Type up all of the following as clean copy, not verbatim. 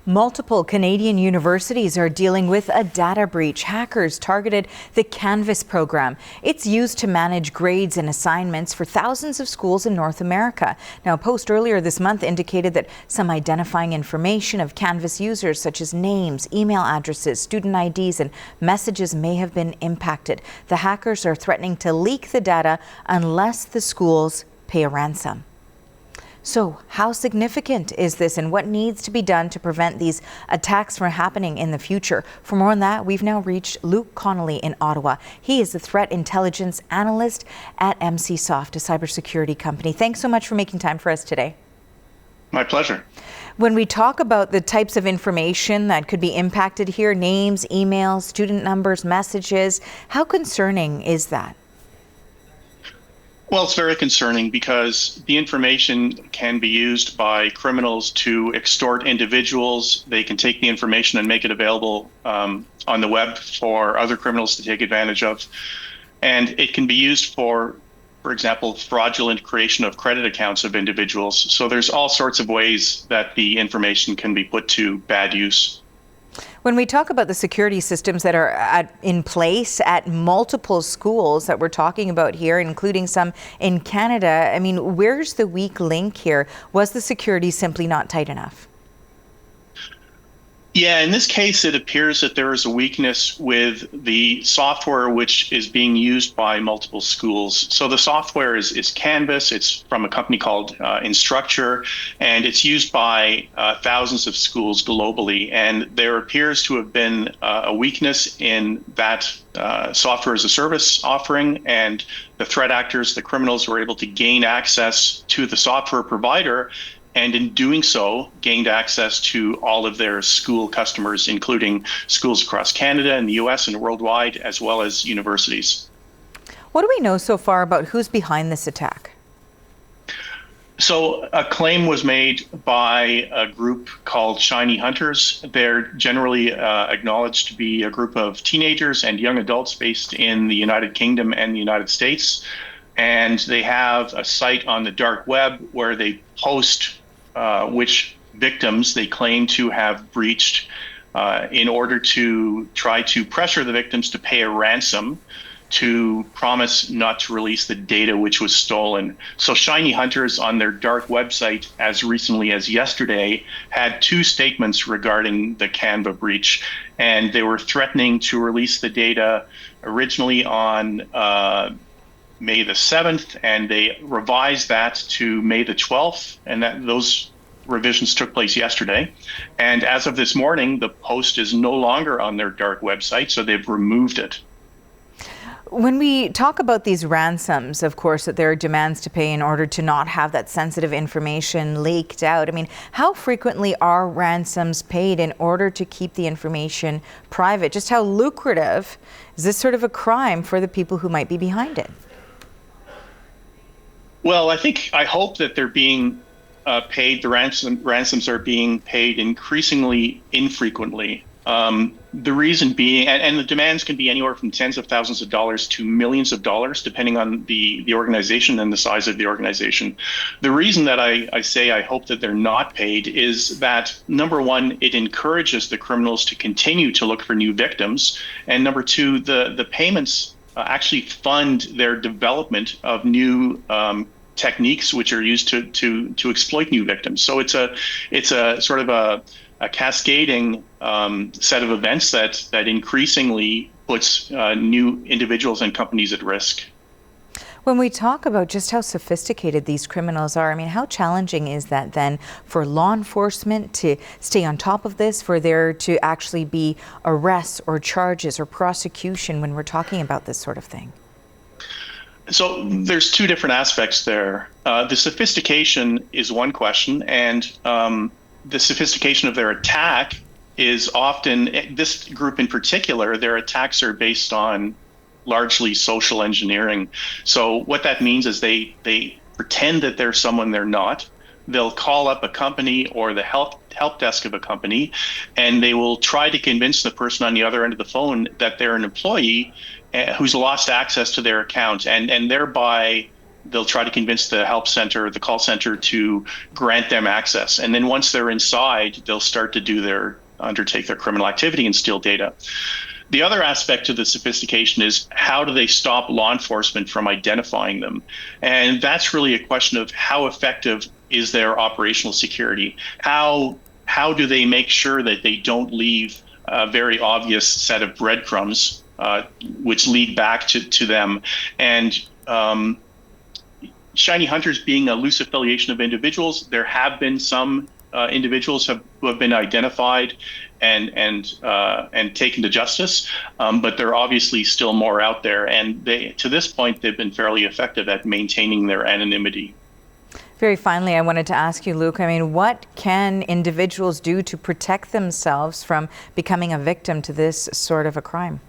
Multiple Canadian universities are dealing with a data breach. Hackers targeted the Canvas program. It's used to manage grades and assignments for thousands of schools in North America. Now, a post earlier this month indicated that some identifying information of Canvas users, such as names, email addresses, student IDs, and messages, may have been impacted. The hackers are threatening to leak the data unless the schools pay a ransom. So how significant is this, and what needs to be done to prevent these attacks from happening in the future? For more on that, we've now reached Luke Connolly in Ottawa. He is the threat intelligence analyst at Emsisoft, a cybersecurity company. Thanks so much for making time for us today. My pleasure. When we talk about the types of information that could be impacted here, names, emails, student numbers, messages, how concerning is that? Well, it's very concerning because the information can be used by criminals to extort individuals. They can take the information and make it available on the web for other criminals to take advantage of. And it can be used for example, fraudulent creation of credit accounts of individuals. So there's all sorts of ways that the information can be put to bad use. When we talk about the security systems that are in place at multiple schools that we're talking about here, including some in Canada, I mean, where's the weak link here? Was the security simply not tight enough? Yeah, in this case, it appears that there is a weakness with the software which is being used by multiple schools. So the software is Canvas. It's from a company called Instructure, and it's used by thousands of schools globally. And there appears to have been a weakness in that software as a service offering, and the threat actors, the criminals, were able to gain access to the software provider, and in doing so, gained access to all of their school customers, including schools across Canada and the US and worldwide, as well as universities. What do we know so far about who's behind this attack? So a claim was made by a group called ShinyHunters. They're generally acknowledged to be a group of teenagers and young adults based in the United Kingdom and the United States. And they have a site on the dark web where they post which victims they claim to have breached in order to try to pressure the victims to pay a ransom to promise not to release the data which was stolen. So ShinyHunters on their dark website as recently as yesterday had two statements regarding the Canva breach, and they were threatening to release the data originally on May the 7th, and they revised that to May the 12th, and those revisions took place yesterday. And as of this morning, the post is no longer on their dark website, so they've removed it. When we talk about these ransoms, of course, that there are demands to pay in order to not have that sensitive information leaked out. I mean, how frequently are ransoms paid in order to keep the information private? Just how lucrative is this sort of a crime for the people who might be behind it? Well, I hope that they're being paid. The ransoms are being paid increasingly infrequently. The reason being, and the demands can be anywhere from tens of thousands of dollars to millions of dollars, depending on the organization and the size of the organization. The reason that I say I hope that they're not paid is that, number one, it encourages the criminals to continue to look for new victims. And number two, the payments actually fund their development of new techniques which are used to exploit new victims. So it's a sort of a cascading set of events that increasingly puts new individuals and companies at risk. When we talk about just how sophisticated these criminals are, I mean, how challenging is that then for law enforcement to stay on top of this, for there to actually be arrests or charges or prosecution when we're talking about this sort of thing? So there's two different aspects there. The sophistication is one question, and the sophistication of their attack is often, this group in particular, their attacks are based on largely social engineering. So what that means is they pretend that they're someone they're not. They'll call up a company or the help desk of a company, and they will try to convince the person on the other end of the phone that they're an employee who's lost access to their account, and thereby they'll try to convince the help center, the call center, to grant them access. And then once they're inside, they'll start to undertake their criminal activity and steal data. The other aspect of the sophistication is how do they stop law enforcement from identifying them? And that's really a question of how effective is their operational security? How do they make sure that they don't leave a very obvious set of breadcrumbs which lead back to them? And ShinyHunters being a loose affiliation of individuals, there have been some individuals who have been identified and taken to justice, but there are obviously still more out there, and to this point they've been fairly effective at maintaining their anonymity. Very finally, I wanted to ask you, Luke, I mean, what can individuals do to protect themselves from becoming a victim to this sort of a crime?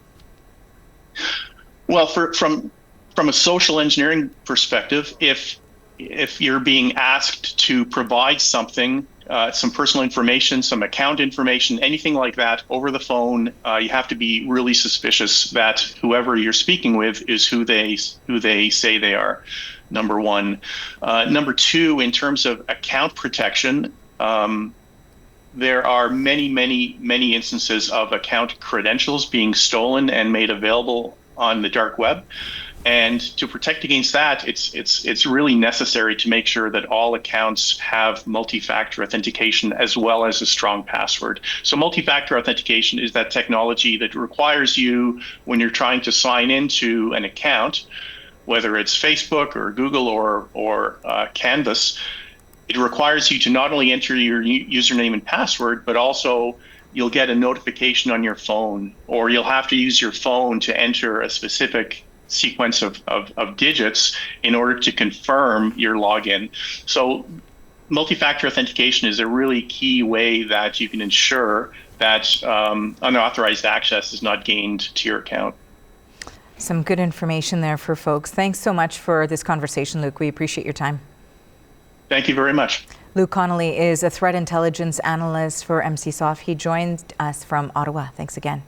Well, from a social engineering perspective, if you're being asked to provide something, some personal information, some account information, anything like that over the phone, you have to be really suspicious that whoever you're speaking with is who they say they are, number one. Number two, in terms of account protection, there are many instances of account credentials being stolen and made available on the dark web. And to protect against that, it's really necessary to make sure that all accounts have multi-factor authentication as well as a strong password. So multi-factor authentication is that technology that requires you, when you're trying to sign into an account, whether it's Facebook or Google or Canvas, it requires you to not only enter your username and password, but also you'll get a notification on your phone, or you'll have to use your phone to enter a specific sequence of digits in order to confirm your login. So multi-factor authentication is a really key way that you can ensure that unauthorized access is not gained to your account. Some good information there for folks. Thanks so much for this conversation, Luke. We appreciate your time. Thank you very much. Luke Connolly is a threat intelligence analyst for Emsisoft. He joined us from Ottawa. Thanks again.